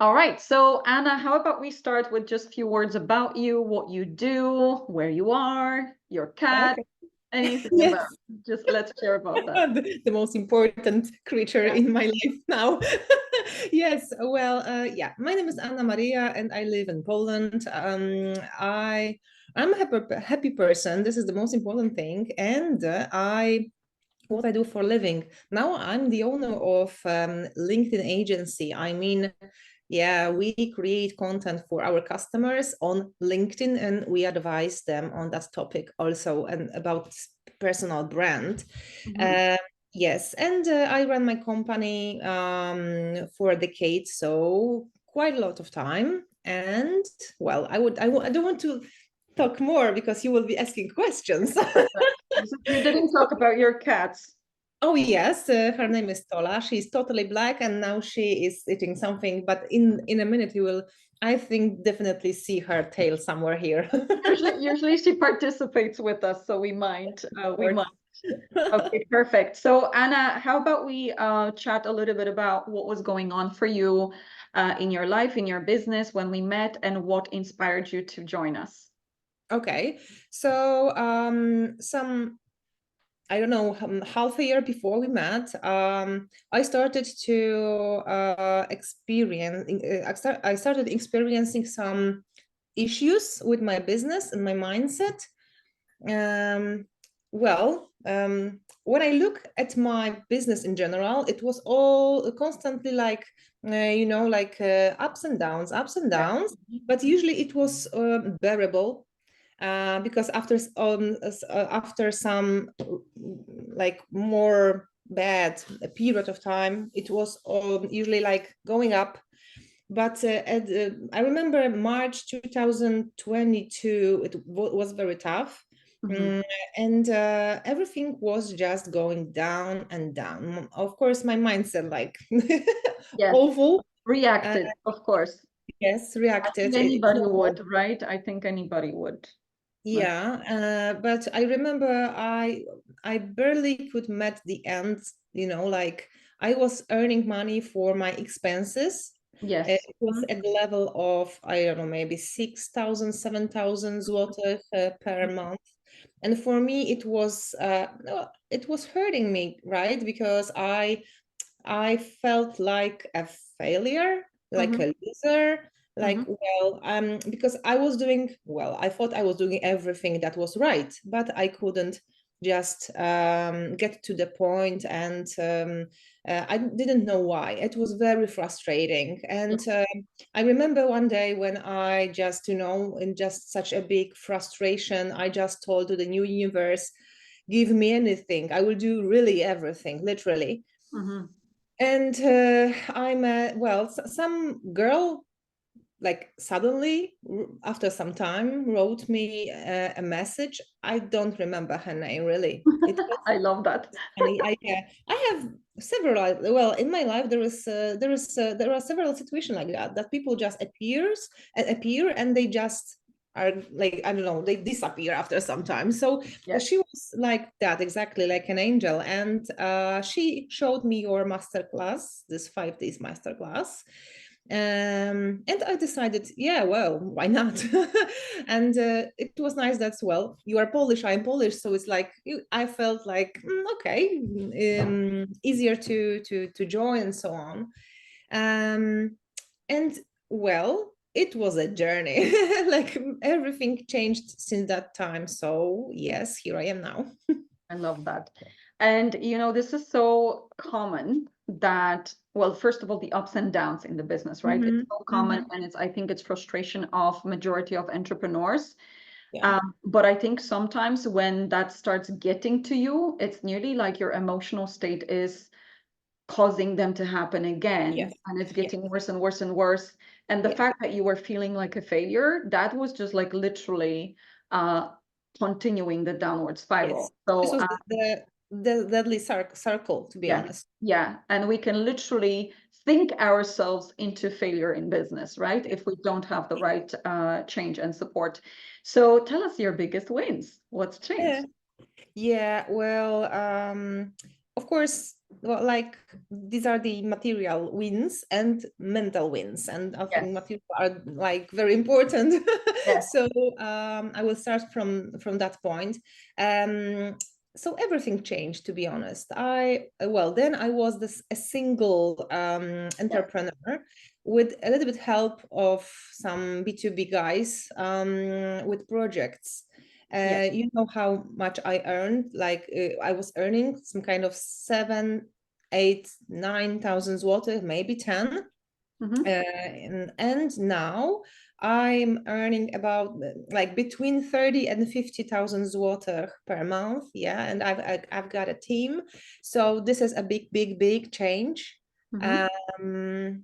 All right. So, Anna, how about we start with just a few words about you, what you do, where you are, your cat, Okay. anything about. Yes, Just let's share about that. the most important creature Yeah. in my life now. Yes, well, yeah, my name is Anna Maria and I live in Poland. I'm a happy person. This is the most important thing. And I what I do for a living. Now I'm the owner of LinkedIn agency. I mean, yeah, we create content for our customers on LinkedIn and we advise them on that topic also and about personal brand. Mhm. Uh, yes, and I run my company for a decade, so quite a lot of time. And well, I don't want to talk more because you will be asking questions. You didn't talk about your cats. Oh yes, her name is Tola. She's totally black, and now she is eating something. But in a minute, you will, I think, definitely see her tail somewhere here. Usually she participates with us, so we mind. Of We course. mind. Okay, perfect. So Anna, how about we chat a little bit about what was going on for you in your life, in your business when we met, and what inspired you to join us? Okay, so some I don't know half a year before we met, I started to I started experiencing some issues with my business and my mindset. Um, when I look at my business in general, it was all constantly like, ups and downs, ups and Yeah. downs. But usually it was bearable because after some like more bad period of time, it was usually like going up. But I remember March 2022, was very tough. Mhm. Mm, and everything was just going down and down. Of course, my mindset like Yes, awful. Uh, reacted, of course. yes, I think reacted. It's anybody normal. would, right? I think anybody would. Like, Yeah, but I remember I barely could met the end, like I was earning money for my expenses. It yes. was Mhm. at the level of, I don't know, maybe 6,000, 7,000 zloty per month. And for me, no, it was hurting me, right? Because I felt like a failure, like Mhm. a loser, like, Mhm. because I was doing, I thought I was doing everything that was right, but I couldn't just get to the point, and I didn't know why. It was very frustrating. And I remember one day when I just, in just such a big frustration, I just told to the new universe, give me anything. I will do really everything, literally. Mhm. And some girl like suddenly after some time wrote me a message. I don't remember her name really. It was I love that. funny. I have several. Well, in my life there are several situations like that people just appear and they just are like, I don't know, they disappear after some time. So Yes. she was like that, exactly like an angel. And she showed me your master class, this 5 days master class. And I decided, yeah, well, why not? And it was nice that, well, you are Polish, I'm Polish, so it's like I felt like, okay, easier to join and so on. And well, it was a journey. Like everything changed since that time. So yes, here I am now. I love that. And this is so common that, well, first of all, the ups and downs in the business, right? It's Hmm. so common, Hmm. and I think it's frustration of majority of entrepreneurs. Yeah. But I think sometimes when that starts getting to you, it's nearly like your emotional state is causing them to happen again, Yes. and it's Yes. getting worse and worse and worse. And the Yeah. fact that you were feeling like a failure, that was just like literally uh, continuing the downward Yes. spiral. This So was the deadly circle, to be yeah, honest. yeah. And we can literally think ourselves into failure in business, right? If we don't have the right change and support. So tell us your biggest wins. What's Yeah. changed? Yeah, of course, well, like these are the material wins and mental wins, and I think Yes. material are like very important. Yes. So I will start from that point. So everything changed, to be honest. Then I was a single Yes. entrepreneur with a little bit help of some B2B guys with projects. Yes. You know how much I earned? Like I was earning some kind of 7, 8, 9,000 zloty, maybe 10. Mhm. And now I'm earning about like between 30 and 50,000 zloty per month. Yeah, and I've got a team, so this is a big change. Mhm. Um,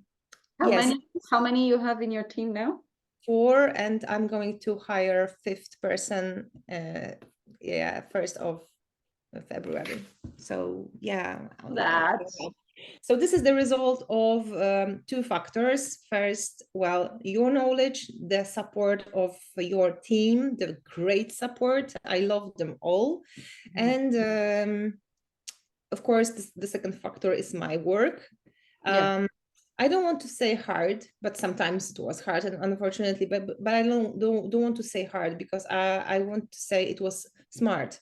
How yes, many you have in your team now? 4, and I'm going to hire fifth person. Yeah, 1st of February. So yeah, That's so this is the result of 2 factors. First, well, your knowledge, the support of your team, the great support. I love them all, and of course, the second factor is my work. yeah. I don't want to say hard, but sometimes it was hard, and unfortunately, but I don't want to say hard because I want to say it was smart,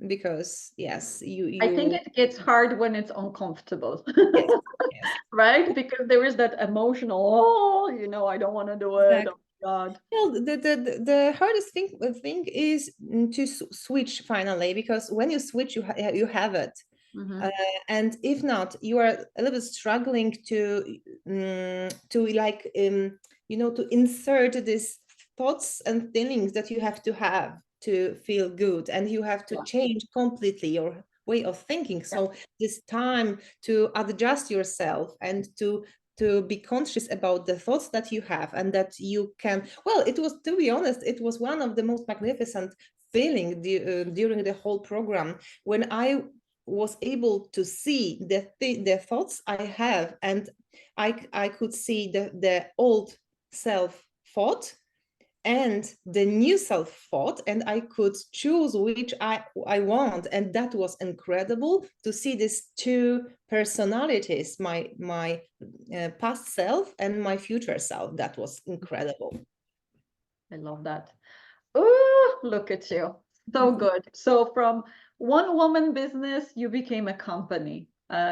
because yes, I think you it gets hard when it's uncomfortable, yes, yes, right? Because there is that emotional, oh, I don't want to do it. exactly. Oh my God. Well, the hardest thing is to switch finally, because when you switch, you have it. Mhm. And if not, you are a little bit struggling to like to insert these thoughts and feelings that you have to feel good, and you have to Yeah. change completely your way of thinking. Yeah. So this time to adjust yourself and to be conscious about the thoughts that you have, and that you can, well, it was, to be honest, it was one of the most magnificent feeling during the whole program, when I was able to see the thoughts I have, and I could see the old self thought and the new self thought, and I could choose which I want, and that was incredible to see these 2 personalities, my past self and my future self. That was incredible. I love that. Oh, look at you. So good. So from one woman business, you became a company.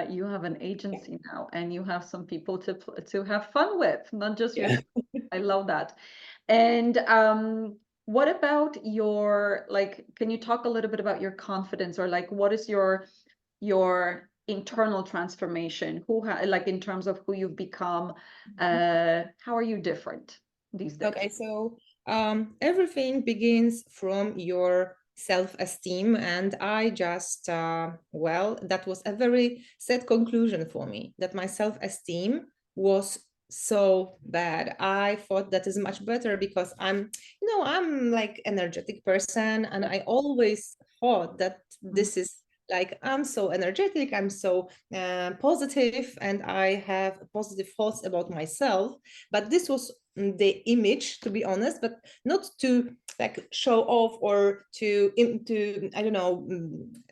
You have an agency now, and you have some people to have fun with, not just Yeah. yourself. I love that. And what about your, like, can you talk a little bit about your confidence, or like what is your internal transformation? Like in terms of who you've become, how are you different these days? Okay, so everything begins from your self-esteem, and I just that was a very sad conclusion for me, that my self-esteem was so bad. I thought that is much better because I'm like energetic person, and I always thought that Mhm. this is like, I'm so energetic, I'm so positive, and I have positive thoughts about myself. But this was the image, to be honest, but not to like show off or to I don't know,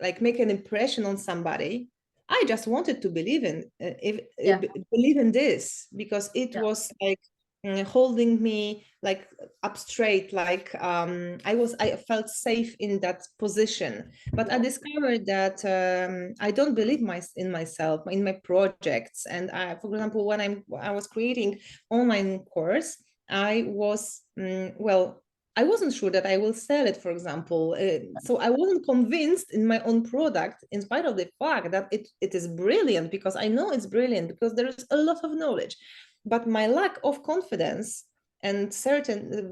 like make an impression on somebody. I just wanted to believe in Yeah, believe in this, because it yeah, was like holding me like up straight, like I felt safe in that position. But I yeah. discovered that I don't believe in myself, in my projects. And for example, when I was creating online course, I was I wasn't sure that I will sell it, for example. So I wasn't convinced in my own product, in spite of the fact that it is brilliant, because I know it's brilliant, because there is a lot of knowledge. But my lack of confidence and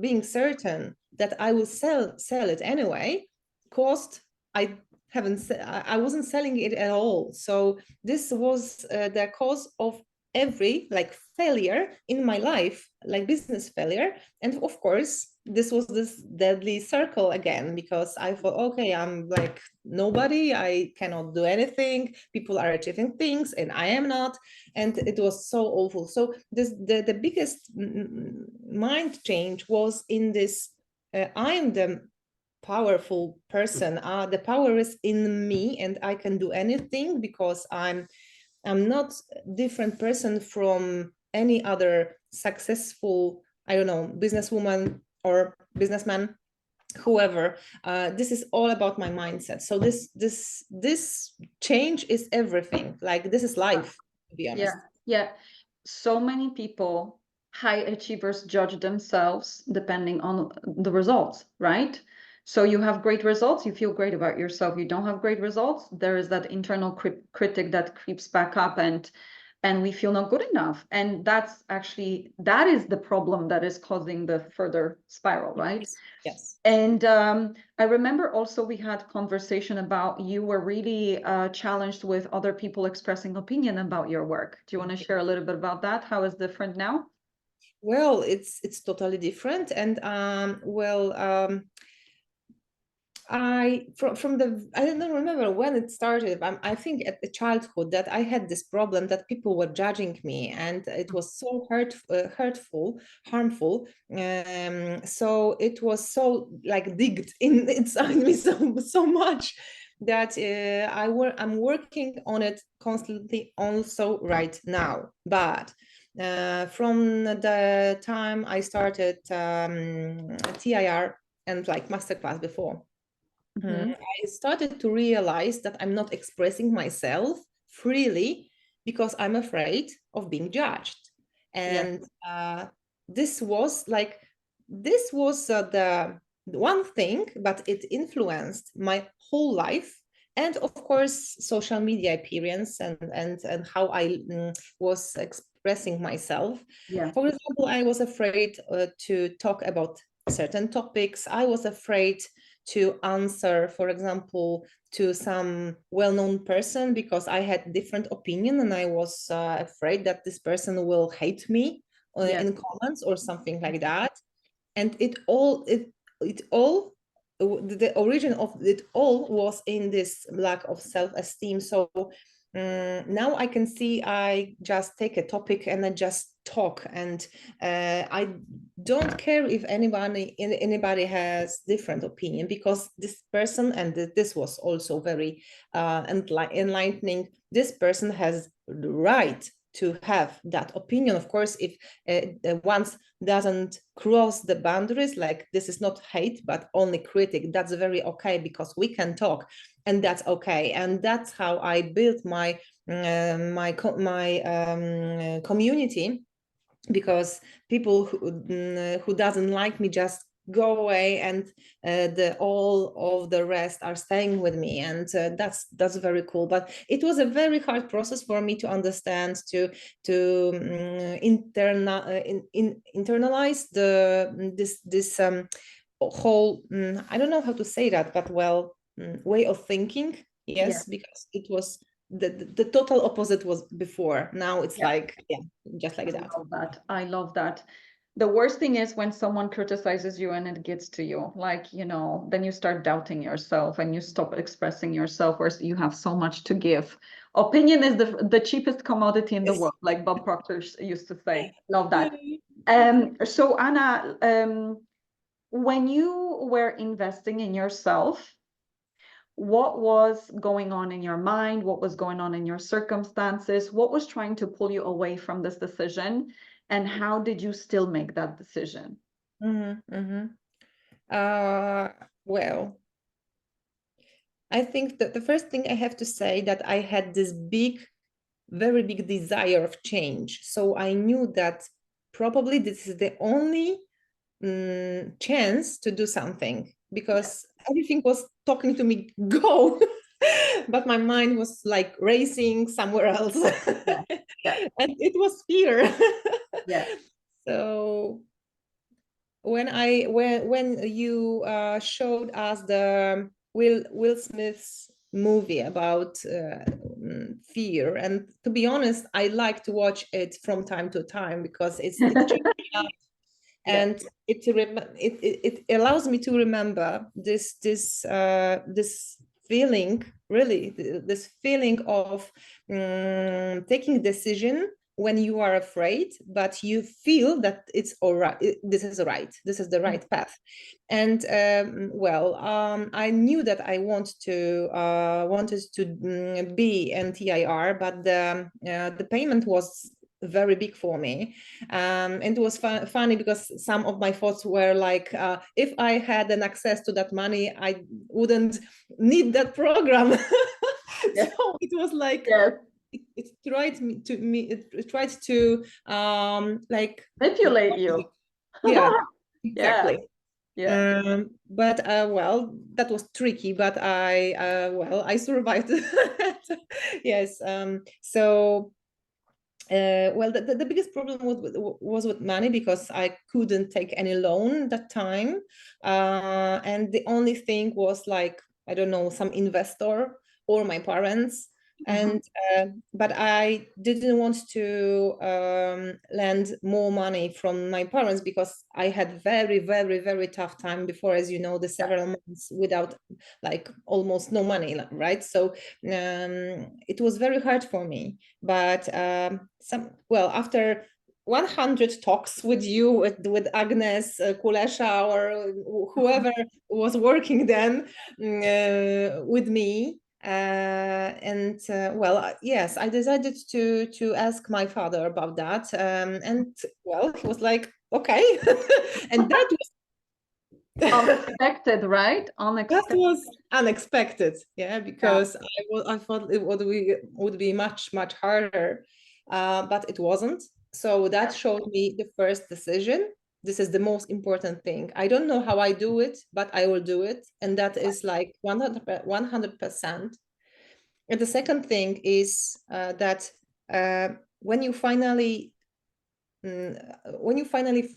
being certain that I will sell it anyway, caused I I wasn't selling it at all. So this was the cause of every like failure in my life, like business failure. And of course, this was this deadly circle again, because I thought, okay, I'm like nobody, I cannot do anything, people are achieving things and I am not. And it was so awful. So the biggest mind change was in this, I am the powerful person, the power is in me, and I can do anything because I'm I'm not a different person from any other successful, I don't know, businesswoman or businessman, whoever. This is all about my mindset. So this change is everything. Like, this is life, to be honest. Yeah, yeah. So many people, high achievers, judge themselves depending on the results, right? So you have great results, you feel great about yourself. You don't have great results, there is that internal critic that creeps back up, and we feel not good enough. And that is the problem that is causing the further spiral, right? Yes. And I remember also we had conversation about you were really challenged with other people expressing opinion about your work. Do you want to share a little bit about that? How is different now? Well, it's totally different. And I from the I don't remember when it started. I think at the childhood that I had this problem that people were judging me, and it was so hurtful, harmful. So it was so like digged in inside me so much that I'm working on it constantly also right now. But from the time I started TIR and like masterclass before, Mhm. I started to realize that I'm not expressing myself freely because I'm afraid of being judged. Yeah, And this was like, this was the one thing, but it influenced my whole life. And of course, social media appearance and how I was expressing myself. yeah, For example, I was afraid to talk about certain topics. I was afraid to answer, for example, to some well-known person because I had different opinion and I was afraid that this person will hate me yeah, in comments or something like that. And it all the origin of it all was in this lack of self-esteem. So now I can see, I just take a topic and I just talk, and I don't care if anybody has different opinion, because this person, and this was also very enlightening, this person has the right to have that opinion. Of course, if once doesn't cross the boundaries, like this is not hate but only critic, that's very okay, because we can talk, and that's okay. And that's how I built my community, because people who doesn't like me just go away, and the all of the rest are staying with me, and that's very cool. But it was a very hard process for me to understand, to internalize this whole I don't know how to say that, but well, way of thinking. yeah, Yes, because it was the total opposite was before. Now it's yeah. like, yeah, just like I that. love that. I love that. The worst thing is when someone criticizes you and it gets to you, like, then you start doubting yourself and you stop expressing yourself, where you have so much to give. Opinion is the cheapest commodity in the Yes. world, like Bob Proctor used to say. Love that. Mm. So Anna, when you were investing in yourself, what was going on in your mind? What was going on in your circumstances? What was trying to pull you away from this decision? And how did you still make that decision? Mhm, mhm. Well, I think that the first thing I have to say that I had this very big desire of change. So I knew that probably this is the only chance to do something, Yeah, because everything was talking to me, go, but my mind was like racing somewhere else, yeah, yeah, and it was fear. yeah, So when you showed us the Will Smith's movie about fear, and to be honest, I like to watch it from time to time because it changed my life, yeah, and it allows me to remember this feeling, really this feeling of taking decision when you are afraid, but you feel that it's all right. This is right. This is the right path. And I knew that I wanted to be an TIR, but the payment was very big for me. And it was funny because some of my thoughts were like, if I had an access to that money, I wouldn't need that program. Yeah. So it was like, Yes. it tried to like Manipulate you. yeah, Yeah. exactly. Yeah. But that was tricky, but I survived. Yes. So the biggest problem was with money, because I couldn't take any loan that time, and the only thing was like, I don't know, some investor or my parents. And but I didn't want to lend more money from my parents, because I had very, very, very tough time before, as you know, the several months without like almost no money, right? So it was very hard for me. But after 100 talks with you, with Agnes, Kulesha, or whoever was working then with me, yes, I decided to ask my father about that, and he was like, okay. And that Unexpected, right? that Unexpected. was unexpected, yeah, because I thought it would be much harder, but it wasn't. So that showed me the first decision. This is the most important thing. I don't know how I do it, but I will do it, and that is like 100%. And the second thing is that when you finally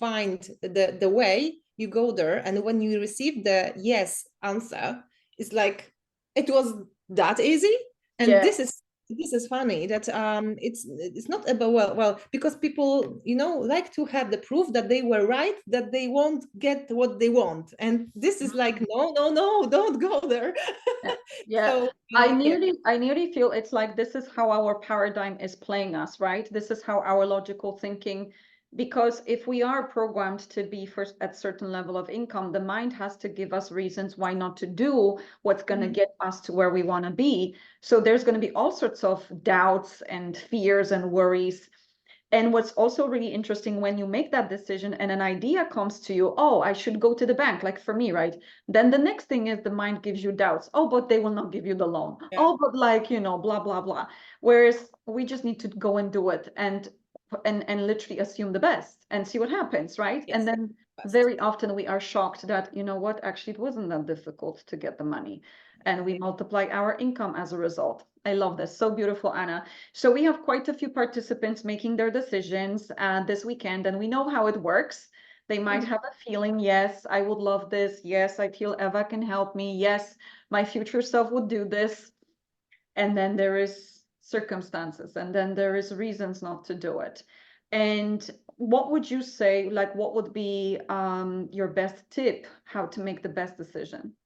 find the way, you go there, and when you receive the yes answer, it's like it was that easy. And Yeah. this is funny that it's not about, because people, like to have the proof that they were right, that they won't get what they want, and this is like, no, no, no, don't go there. Yeah. So I yeah. nearly feel it's like this is how our paradigm is playing us, right? This is how our logical thinking, because if we are programmed to be first at certain level of income, the mind has to give us reasons why not to do what's going to get us to where we want to be. So there's going to be all sorts of doubts and fears and worries. And what's also really interesting, when you make that decision and an idea comes to you, oh, I should go to the bank, like for me, right? Then the next thing is the mind gives you doubts. Oh, but they will not give you the loan. Yeah. Oh, but like, blah, blah, blah. Whereas we just need to go and do it and literally assume the best and see what happens, right? Yes. And then very often we are shocked that, you know what, actually it wasn't that difficult to get the money. And we multiply our income as a result. I love this. So beautiful, Anna. So we have quite a few participants making their decisions this weekend, and we know how it works. They might have a feeling, yes, I would love this. Yes, I feel Eva can help me. Yes, my future self would do this. And then there is circumstances, and then there is reasons not to do it. And what would you say, like, what would be your best tip, how to make the best decision?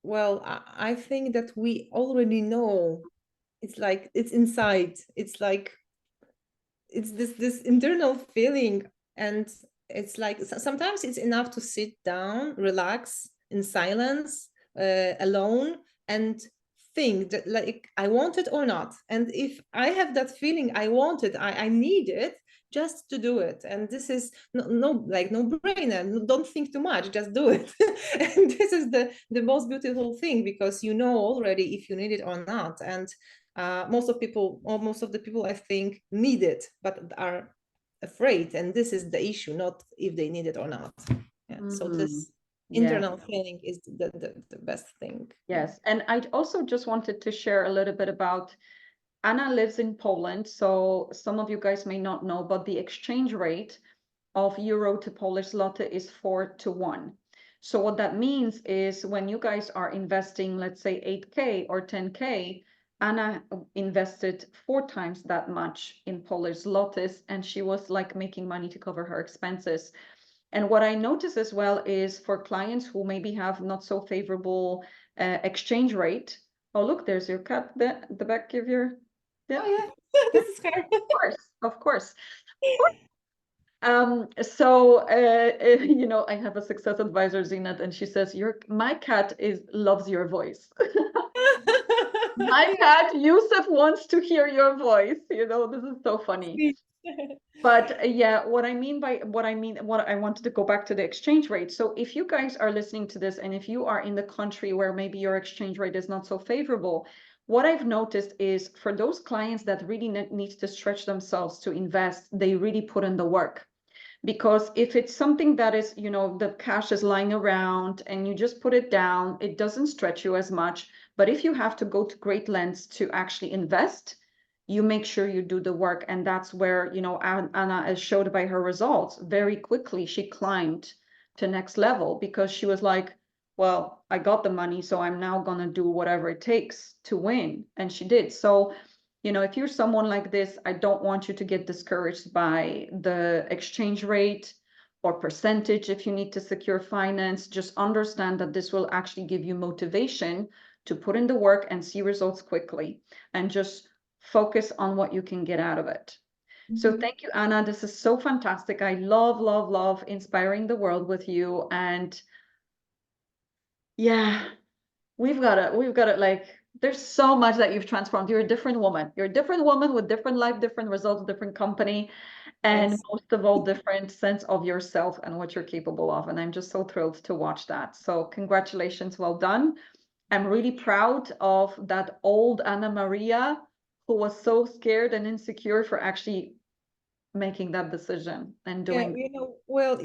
Well, I think that we already know. It's like it's inside. It's like it's this internal feeling, and it's like sometimes it's enough to sit down, relax in silence, alone, and think that, like, I want it or not. And if I have that feeling, I want it, I need it, just to do it. And this is no brainer. Don't think too much, just do it. And this is the most beautiful thing, because you know already if you need it or not. And most of the people, I think, need it, but are afraid. And this is the issue, not if they need it or not. Yeah. So this internal feeling is the best thing. Yes. And I also just wanted to share a little bit about, Anna lives in Poland. So some of you guys may not know, but the exchange rate of euro to Polish zloty is 4-1. So what that means is when you guys are investing, let's say 8K or 10K, Anna invested 4 times that much in Polish zlotys, and she was like making money to cover her expenses. And what I notice as well is for clients who maybe have not so favorable exchange rate, Oh, look, there's your cat there at the back of your, yeah, Oh yeah, this is her. of course, of course. So you know, I have a success advisor, Zinat, and she says, my cat loves your voice. My cat, Yusuf, wants to hear your voice. You know, this is so funny. But yeah, what I wanted to go back to the exchange rate. So if you guys are listening to this, and if you are in the country where maybe your exchange rate is not so favorable, what I've noticed is for those clients that really need to stretch themselves to invest, they really put in the work. Because if it's something that is, you know, the cash is lying around and you just put it down, it doesn't stretch you as much. But if you have to go to great lengths to actually invest, you make sure you do the work. And that's where, you know, Anna, as showed by her results, very quickly she climbed to next level because she was like, well, I got the money, so I'm now going to do whatever it takes to win. And she did. So you know, if you're someone like this, I don't want you to get discouraged by the exchange rate or percentage if you need to secure finance. Just understand that this will actually give you motivation to put in the work and see results quickly, and just focus on what you can get out of it. So thank you, Anna. This is so fantastic. I love, love, love inspiring the world with you. And yeah, we've got it. Like, there's so much that you've transformed. You're a different woman. You're a different woman with different life, different results, different company, and Yes. most of all, different sense of yourself and what you're capable of. And I'm just so thrilled to watch that. So congratulations, well done. I'm really proud of that old Anna Maria who was so scared and insecure for actually making that decision and Yeah, doing. you know, well,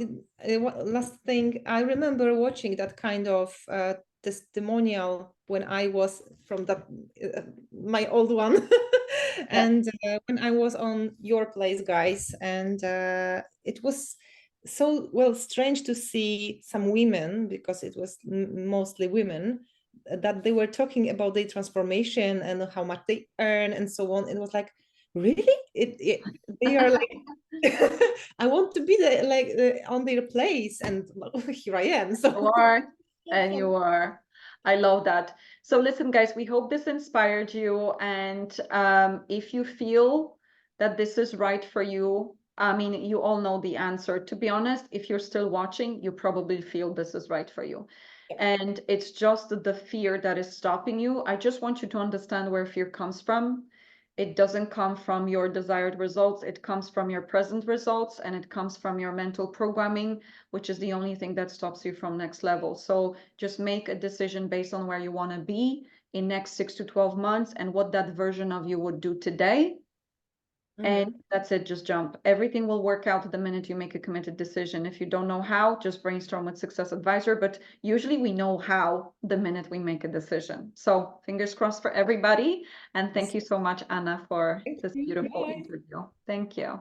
last thing, I remember watching that kind of testimonial when I was from my old one. Yeah. And when I was on your place, guys, and it was so, well, strange to see some women, because it was mostly women, that they were talking about their transformation and how much they earn and so on. It was like, really? They are like, I want to be on their place, and here I am. So You are, and you are. I love that. So listen, guys, we hope this inspired you. And if you feel that this is right for you, I mean, you all know the answer. To be honest, if you're still watching, you probably feel this is right for you. And it's just the fear that is stopping you. I just want you to understand where fear comes from. It doesn't come from your desired results. It comes from your present results, and it comes from your mental programming, which is the only thing that stops you from next level. So just make a decision based on where you want to be in next 6 to 12 months and what that version of you would do today. And that's it, just jump. Everything will work out the minute you make a committed decision. If you don't know how, just brainstorm with Success Advisor, but usually we know how the minute we make a decision. So fingers crossed for everybody. And thank you so much, Anna, for thank this you. beautiful Bye. interview. Thank you.